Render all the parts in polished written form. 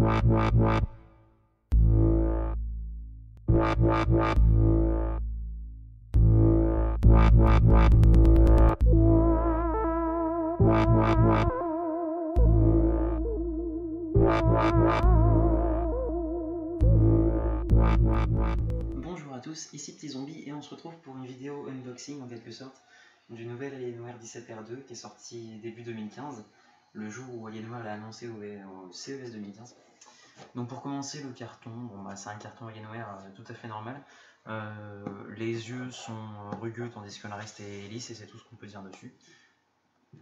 Bonjour à tous, ici Petit Zombie et on se retrouve pour une vidéo unboxing en quelque sorte du nouvel Alienware 17R2 qui est sorti début 2015, le jour où Alienware l'a annoncé au CES 2015. Donc pour commencer, le carton, c'est un carton Alienware tout à fait normal. Les yeux sont rugueux tandis que le reste est lisse et c'est tout ce qu'on peut dire dessus.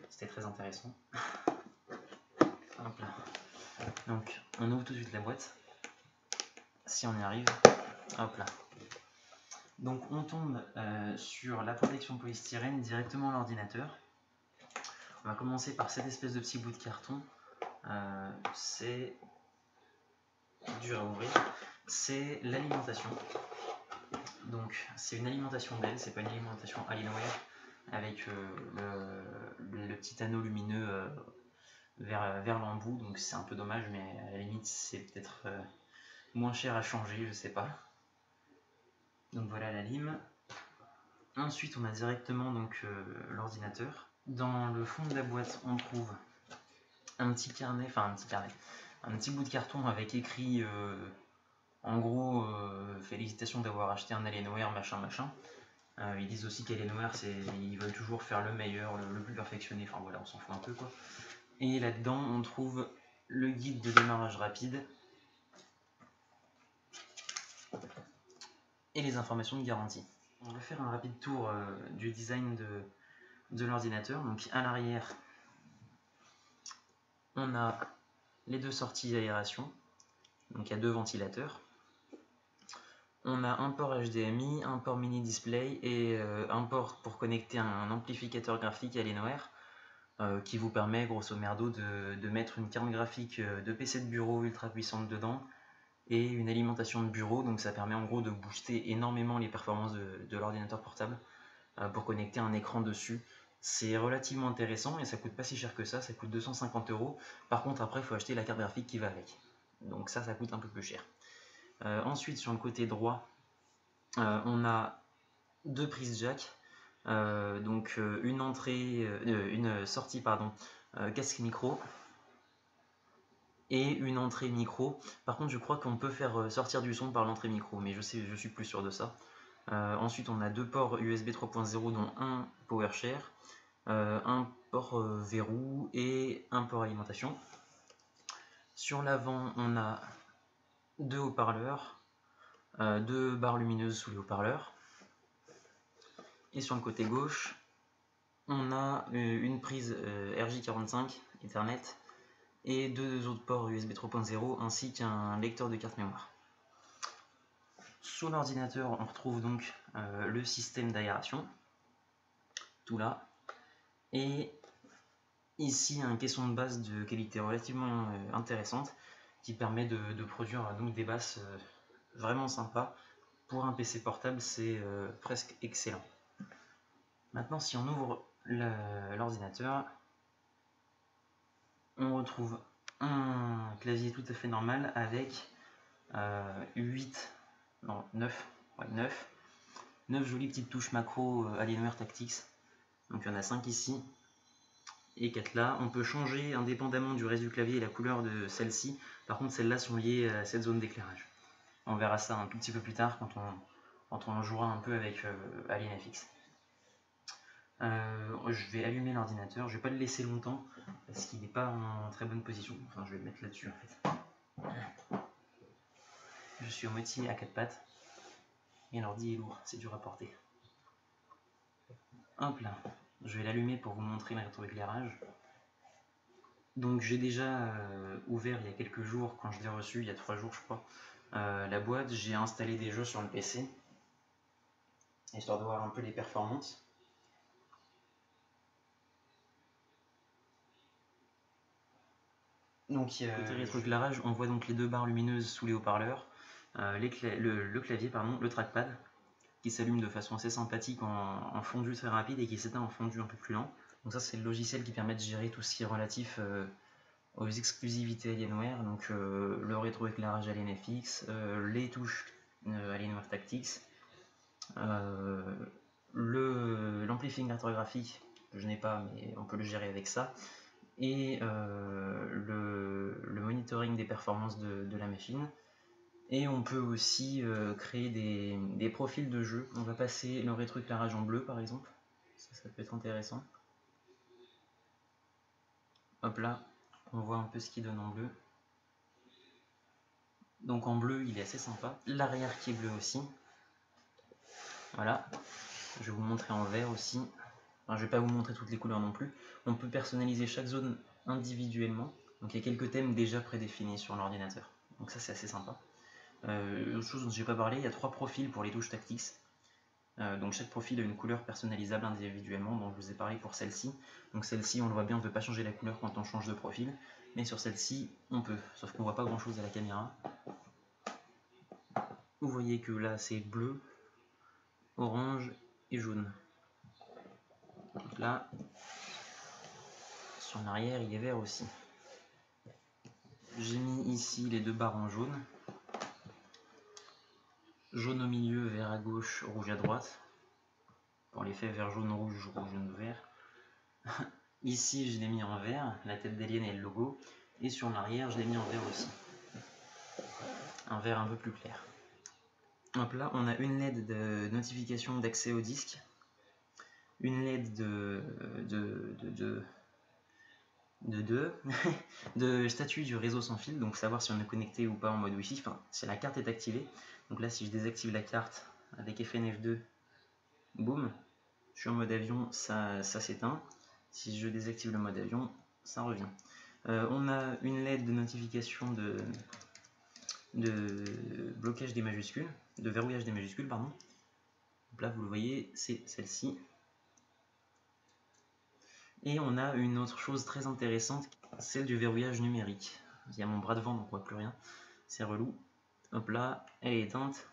C'était très intéressant. Hop là. Donc on ouvre tout de suite la boîte, si on y arrive. Hop là. Donc on tombe sur la protection polystyrène directement à l'ordinateur. On va commencer par cette espèce de petit bout de carton. C'est dur à ouvrir. C'est l'alimentation. Donc c'est une alimentation Dell, c'est pas une alimentation Alienware avec le petit anneau lumineux vers l'embout. Donc c'est un peu dommage, mais à la limite c'est peut-être moins cher à changer, je sais pas. Donc voilà la lime. Ensuite on a directement l'ordinateur. Dans le fond de la boîte on trouve un petit bout de carton avec écrit en gros félicitations d'avoir acheté un Alienware machin machin. Ils disent aussi qu'Alienware ils veulent toujours faire le meilleur, le plus perfectionné, enfin voilà, on s'en fout un peu quoi. Et là-dedans on trouve le guide de démarrage rapide et les informations de garantie. On va faire un rapide tour du design de l'ordinateur. Donc à l'arrière, on a les deux sorties d'aération. Donc il y a deux ventilateurs. On a un port HDMI, un port mini display et un port pour connecter un amplificateur graphique Alienware qui vous permet grosso merdo de mettre une carte graphique de PC de bureau ultra puissante dedans et une alimentation de bureau. Donc ça permet en gros de booster énormément les performances de l'ordinateur portable pour connecter un écran dessus. C'est relativement intéressant et ça coûte pas si cher que ça coûte 250 €. Par contre après il faut acheter la carte graphique qui va avec, donc ça coûte un peu plus cher. Ensuite sur le côté droit on a deux prises jack, une sortie casque micro et une entrée micro. Par contre je crois qu'on peut faire sortir du son par l'entrée micro, mais je suis plus sûr de ça. Ensuite on a deux ports USB 3.0 dont un PowerShare, un port verrou et un port alimentation. Sur l'avant on a deux haut-parleurs, deux barres lumineuses sous les haut-parleurs. Et sur le côté gauche on a une prise RJ45 Ethernet et deux autres ports USB 3.0 ainsi qu'un lecteur de carte mémoire. Sous l'ordinateur on retrouve donc le système d'aération, tout là, et ici un caisson de basse de qualité relativement intéressante qui permet de produire donc des basses vraiment sympas. Pour un PC portable c'est presque excellent. Maintenant si on ouvre l'ordinateur, on retrouve un clavier tout à fait normal avec 9 jolies petites touches macro Alienware Tactics. Donc il y en a 5 ici et 4 là. On peut changer indépendamment du reste du clavier la couleur de celle-ci. Par contre celles-là sont liées à cette zone d'éclairage. On verra ça un tout petit peu plus tard quand on jouera un peu avec AlienFX. Je vais allumer l'ordinateur, je vais pas le laisser longtemps parce qu'il n'est pas en très bonne position. Enfin je vais le mettre là-dessus en fait. Je suis au métier à 4 pattes et l'ordi est lourd, c'est dur à porter. Hop là, je vais l'allumer pour vous montrer le rétroéclairage. Donc j'ai déjà ouvert il y a quelques jours, quand je l'ai reçu, il y a 3 jours je crois, la boîte. J'ai installé des jeux sur le PC, histoire de voir un peu les performances. Donc côté rétroéclairage, on voit donc les deux barres lumineuses sous les haut-parleurs, le clavier, le trackpad, qui s'allume de façon assez sympathique en fondu très rapide et qui s'éteint en fondu un peu plus lent. Donc ça c'est le logiciel qui permet de gérer tout ce qui est relatif aux exclusivités Alienware, donc le rétroéclairage AlienFX, les touches Alienware Tactics, l'amplificateur graphique, que je n'ai pas mais on peut le gérer avec ça, et le monitoring des performances de la machine. Et on peut aussi créer des profils de jeu. On va passer le rétroéclairage en bleu par exemple, ça peut être intéressant. Hop là, on voit un peu ce qu'il donne en bleu. Donc en bleu il est assez sympa. L'arrière qui est bleu aussi. Voilà, je vais vous montrer en vert aussi. Enfin, je ne vais pas vous montrer toutes les couleurs non plus. On peut personnaliser chaque zone individuellement. Donc il y a quelques thèmes déjà prédéfinis sur l'ordinateur. Donc ça c'est assez sympa. Autre chose dont je n'ai pas parlé, il y a 3 profils pour les touches Tactics. Donc chaque profil a une couleur personnalisable individuellement, dont je vous ai parlé pour celle-ci. Donc celle-ci, on le voit bien, on ne peut pas changer la couleur quand on change de profil, mais sur celle-ci, on peut, sauf qu'on ne voit pas grand-chose à la caméra. Vous voyez que là, c'est bleu, orange et jaune. Donc là, sur l'arrière, il est vert aussi. J'ai mis ici les 2 barres en jaune. Jaune au milieu, vert à gauche, rouge à droite. Pour l'effet vert, jaune, rouge, rouge, jaune, vert. Ici, je l'ai mis en vert, la tête d'alien et le logo. Et sur l'arrière, je l'ai mis en vert aussi. Un vert un peu plus clair. Hop là, on a une LED de notification d'accès au disque. Une LED de statut du réseau sans fil, donc savoir si on est connecté ou pas en mode Wi-Fi, enfin si la carte est activée. Donc là, si je désactive la carte avec FNF2, boum, je suis en mode avion, ça s'éteint. Si je désactive le mode avion, ça revient. On a une LED de notification de blocage des majuscules, de verrouillage des majuscules, pardon. Donc là, vous le voyez, c'est celle-ci. Et on a une autre chose très intéressante, celle du verrouillage numérique. Il y a mon bras devant, donc on voit plus rien. C'est relou. Hop là, elle est éteinte.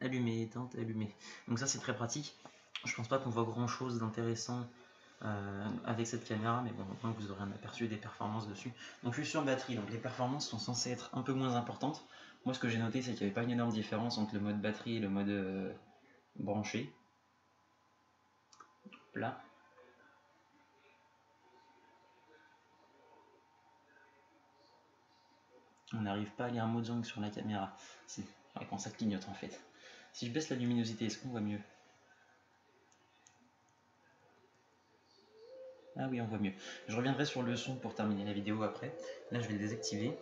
Allumée, éteinte, allumée. Donc ça, c'est très pratique. Je pense pas qu'on voit grand chose d'intéressant avec cette caméra, mais bon, au moins vous aurez un aperçu des performances dessus. Donc je suis sur batterie, donc les performances sont censées être un peu moins importantes. Moi, ce que j'ai noté, c'est qu'il n'y avait pas une énorme différence entre le mode batterie et le mode branché. Là. On n'arrive pas à lire Mojang sur la caméra. Si, quand ça clignote en fait. Si je baisse la luminosité, est-ce qu'on voit mieux? Ah oui, on voit mieux. Je reviendrai sur le son pour terminer la vidéo après. Là, je vais le désactiver.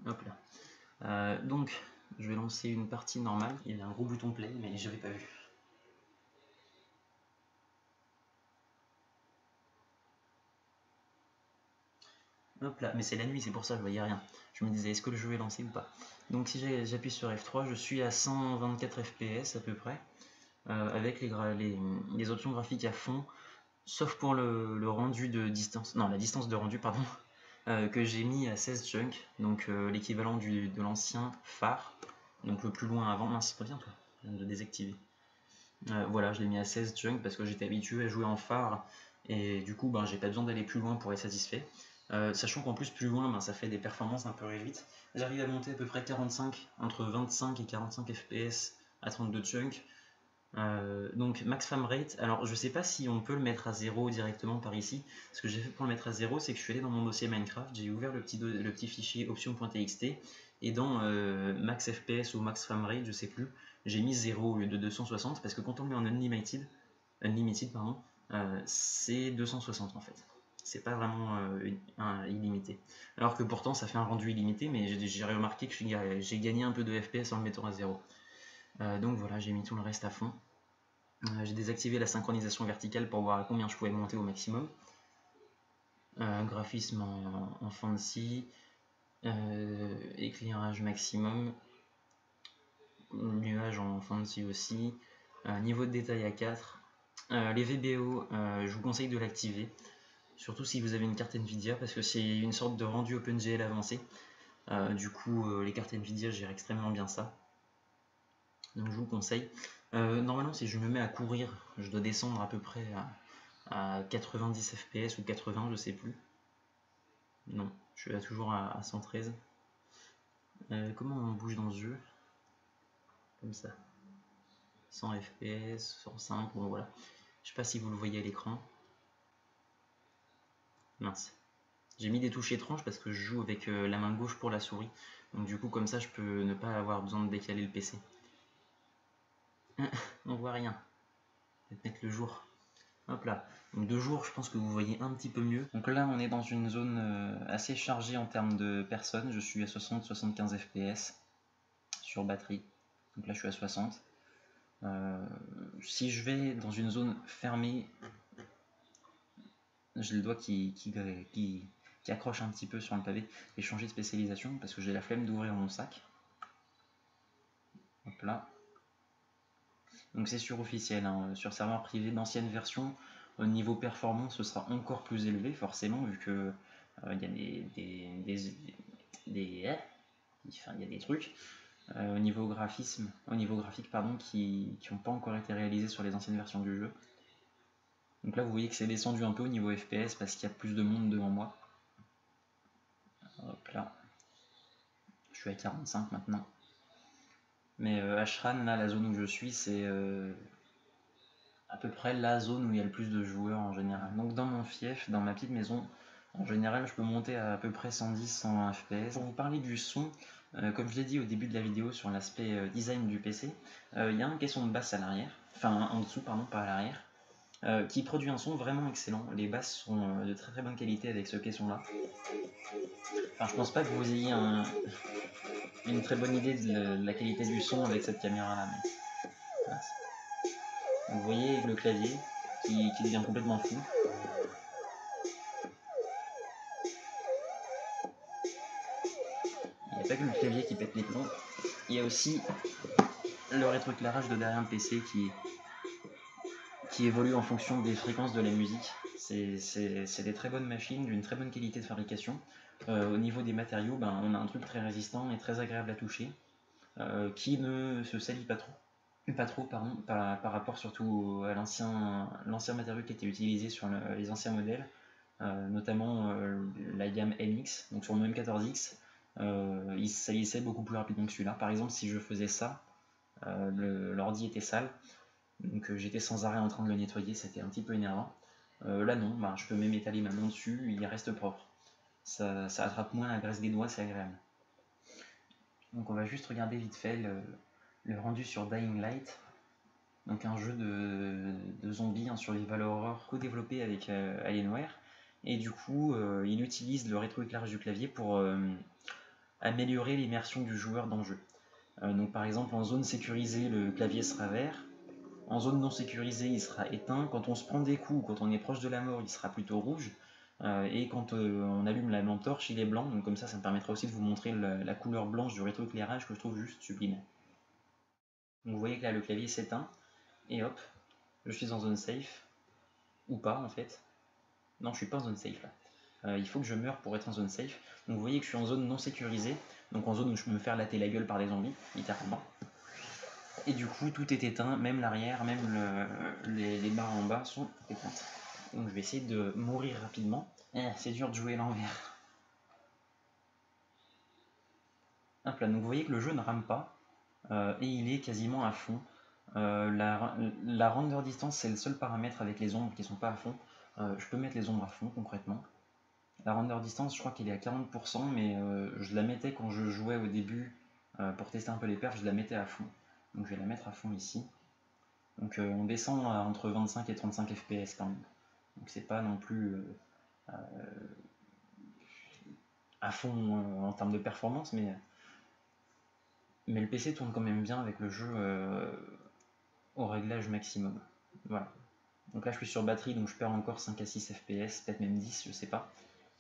Hop là. Donc, je vais lancer une partie normale. Il y a un gros bouton play, mais je n'avais pas vu. Hop là, mais c'est la nuit, c'est pour ça que je voyais rien. Je me disais, est-ce que le jeu est lancé ou pas? Donc si j'appuie sur F3, je suis à 124 FPS à peu près, avec les options graphiques à fond, sauf pour le rendu de distance, non, la distance de rendu, pardon, que j'ai mis à 16 chunks, donc l'équivalent de l'ancien phare, donc le plus loin avant. Mince, reviens toi, je viens de le désactiver. Voilà, je l'ai mis à 16 chunks parce que j'étais habitué à jouer en phare, et du coup, j'ai pas besoin d'aller plus loin pour être satisfait. Sachant qu'en plus, plus loin, ça fait des performances un peu réduites. J'arrive à monter à peu près 45, entre 25 et 45 FPS à 32 chunks. Donc max frame rate, alors je sais pas si on peut le mettre à 0 directement par ici. Ce que j'ai fait pour le mettre à 0, c'est que je suis allé dans mon dossier Minecraft, j'ai ouvert le petit fichier option.txt, et dans max fps ou max frame rate, je sais plus, j'ai mis 0 au lieu de 260, parce que quand on le met en unlimited pardon, c'est 260 en fait. C'est pas vraiment illimité. Alors que pourtant ça fait un rendu illimité, mais j'ai remarqué que j'ai gagné un peu de FPS en le mettant à 0. Donc voilà, j'ai mis tout le reste à fond. J'ai désactivé la synchronisation verticale pour voir à combien je pouvais monter au maximum. Graphisme en fancy, éclairage maximum, nuage en fancy aussi, niveau de détail à 4. Les VBO, je vous conseille de l'activer, surtout si vous avez une carte Nvidia, parce que c'est une sorte de rendu OpenGL avancé. Du coup, les cartes Nvidia gèrent extrêmement bien ça. Donc je vous le conseille. Normalement, si je me mets à courir, je dois descendre à peu près à 90 fps ou 80, je sais plus. Non, je suis là toujours à 113. Comment on bouge dans ce jeu? Comme ça. 100 fps, 105, bon voilà. Je sais pas si vous le voyez à l'écran. Mince. J'ai mis des touches étranges parce que je joue avec la main gauche pour la souris. Donc du coup comme ça je peux ne pas avoir besoin de décaler le PC. On voit rien. Je vais mettre le jour. Hop là. Donc de jour je pense que vous voyez un petit peu mieux. Donc là on est dans une zone assez chargée en termes de personnes. Je suis à 60-75 fps sur batterie. Donc là je suis à 60. Si je vais dans une zone fermée, j'ai le doigt qui accroche un petit peu sur le pavé. Je vais changer de spécialisation parce que j'ai la flemme d'ouvrir mon sac. Hop là. Donc c'est sur officiel, hein. Sur serveur privé d'ancienne version, au niveau performance ce sera encore plus élevé forcément vu que il y a il y a des trucs au niveau graphique pardon, qui n'ont pas encore été réalisés sur les anciennes versions du jeu. Donc là vous voyez que c'est descendu un peu au niveau FPS parce qu'il y a plus de monde devant moi. Hop là. Je suis à 45 maintenant. Mais Ashran, là, la zone où je suis, c'est à peu près la zone où il y a le plus de joueurs en général. Donc dans mon fief, dans ma petite maison, en général, je peux monter à peu près 110-120 fps. Pour vous parler du son, comme je l'ai dit au début de la vidéo sur l'aspect design du PC, il y a un caisson de basse à l'arrière, enfin en dessous, pardon, pas à l'arrière, qui produit un son vraiment excellent. Les basses sont de très très bonne qualité avec ce caisson-là. Enfin, je pense pas que vous ayez une très bonne idée de la qualité du son avec cette caméra-là. Mais... vous voyez le clavier qui devient complètement fou. Il n'y a pas que le clavier qui pète les plombs, il y a aussi le rétroéclairage de derrière le PC qui évolue en fonction des fréquences de la musique. C'est des très bonnes machines, d'une très bonne qualité de fabrication. Au niveau des matériaux, on a un truc très résistant et très agréable à toucher, qui ne se salit pas trop. Par rapport surtout à l'ancien matériau qui était utilisé sur les anciens modèles, notamment la gamme MX, donc sur le M14X, il salissait beaucoup plus rapidement que celui-là. Par exemple, si je faisais ça, l'ordi était sale, donc j'étais sans arrêt en train de le nettoyer, c'était un petit peu énervant. Là non, je peux même étaler ma main dessus, il reste propre. Ça attrape moins la graisse des doigts, c'est agréable. Donc on va juste regarder vite fait le rendu sur Dying Light, donc un jeu de zombies sur les Valor Horror co-développé avec Alienware, et du coup il utilise le rétroéclairage du clavier pour améliorer l'immersion du joueur dans le jeu. Donc par exemple en zone sécurisée le clavier sera vert, en zone non sécurisée il sera éteint, quand on se prend des coups, quand on est proche de la mort il sera plutôt rouge, et quand on allume la lampe torche il est blanc, donc comme ça me permettra aussi de vous montrer la couleur blanche du rétroéclairage que je trouve juste sublime. Donc vous voyez que là le clavier s'éteint, et hop, je suis en zone safe, ou pas en fait. Non, je suis pas en zone safe là. Il faut que je meure pour être en zone safe. Donc vous voyez que je suis en zone non sécurisée, donc en zone où je peux me faire latter la gueule par des zombies, littéralement. Et du coup, tout est éteint, même l'arrière, même les barres en bas sont éteintes. Donc je vais essayer de mourir rapidement. C'est dur de jouer l'envers. Hop là, donc vous voyez que le jeu ne rame pas, et il est quasiment à fond. La render distance, c'est le seul paramètre avec les ombres qui sont pas à fond. Je peux mettre les ombres à fond concrètement. La render distance, je crois qu'il est à 40%, mais je la mettais quand je jouais au début pour tester un peu les perfs, je la mettais à fond. Donc je vais la mettre à fond ici. Donc on descend à entre 25 et 35 fps quand même. Donc c'est pas non plus à fond en termes de performance, mais le PC tourne quand même bien avec le jeu au réglage maximum. Voilà. Donc là je suis sur batterie, donc je perds encore 5 à 6 fps, peut-être même 10, je sais pas.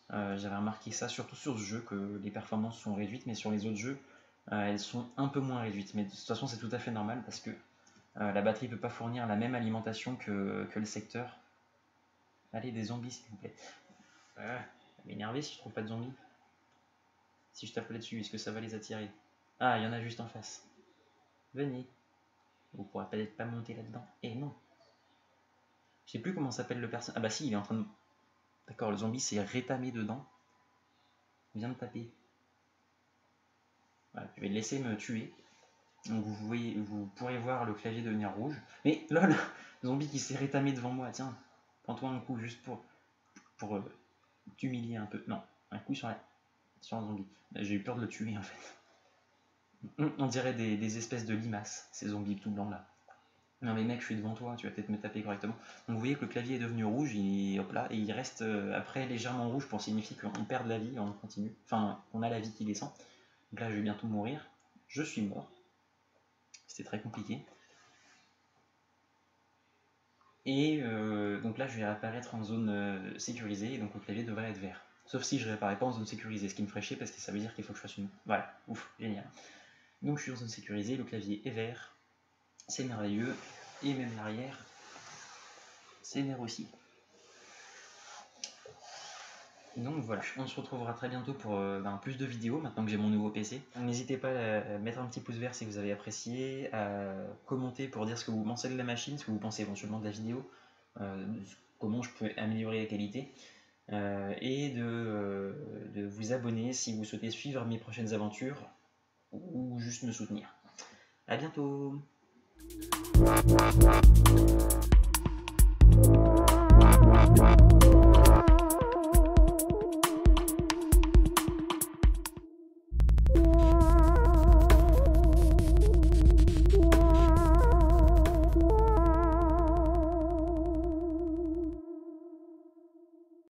J'avais remarqué ça surtout sur ce jeu, que les performances sont réduites, mais sur les autres jeux elles sont un peu moins réduites. Mais de toute façon c'est tout à fait normal parce que la batterie ne peut pas fournir la même alimentation que le secteur. Allez, des zombies s'il vous plaît. Ça va m'énerver si je trouve pas de zombies. Si je tape là-dessus, est-ce que ça va les attirer? Ah, il y en a juste en face. Venez. Vous pourrez peut-être pas monter là-dedans. Et non. Je sais plus comment s'appelle le personnage. Ah bah si, il est en train de... D'accord, le zombie s'est rétamé dedans. Il vient de taper. Voilà, je vais le laisser me tuer. Donc vous pourrez voir le clavier devenir rouge. Mais lol, zombie qui s'est rétamé devant moi. Tiens, prends-toi un coup juste pour t'humilier un peu. Non, un coup sur un zombie. J'ai eu peur de le tuer en fait. On dirait des espèces de limaces, ces zombies tout blancs là. Non mais mec, je suis devant toi, tu vas peut-être me taper correctement. Donc vous voyez que le clavier est devenu rouge, et hop là, et il reste après légèrement rouge pour signifier qu'on perd de la vie, on continue. Enfin, on a la vie qui descend. Donc là, je vais bientôt mourir. Je suis mort. C'était très compliqué. Et donc là, je vais réapparaître en zone sécurisée, et donc le clavier devrait être vert. Sauf si je ne réapparais pas en zone sécurisée, ce qui me ferait chier parce que ça veut dire qu'il faut que je fasse une... Voilà, ouf, génial. Donc je suis en zone sécurisée, le clavier est vert, c'est merveilleux, et même l'arrière, c'est vert aussi. Donc voilà, on se retrouvera très bientôt pour plus de vidéos, maintenant que j'ai mon nouveau PC. N'hésitez pas à mettre un petit pouce vert si vous avez apprécié, à commenter pour dire ce que vous pensez de la machine, ce que vous pensez éventuellement de la vidéo, comment je peux améliorer la qualité, et de vous abonner si vous souhaitez suivre mes prochaines aventures, ou juste me soutenir. A bientôt!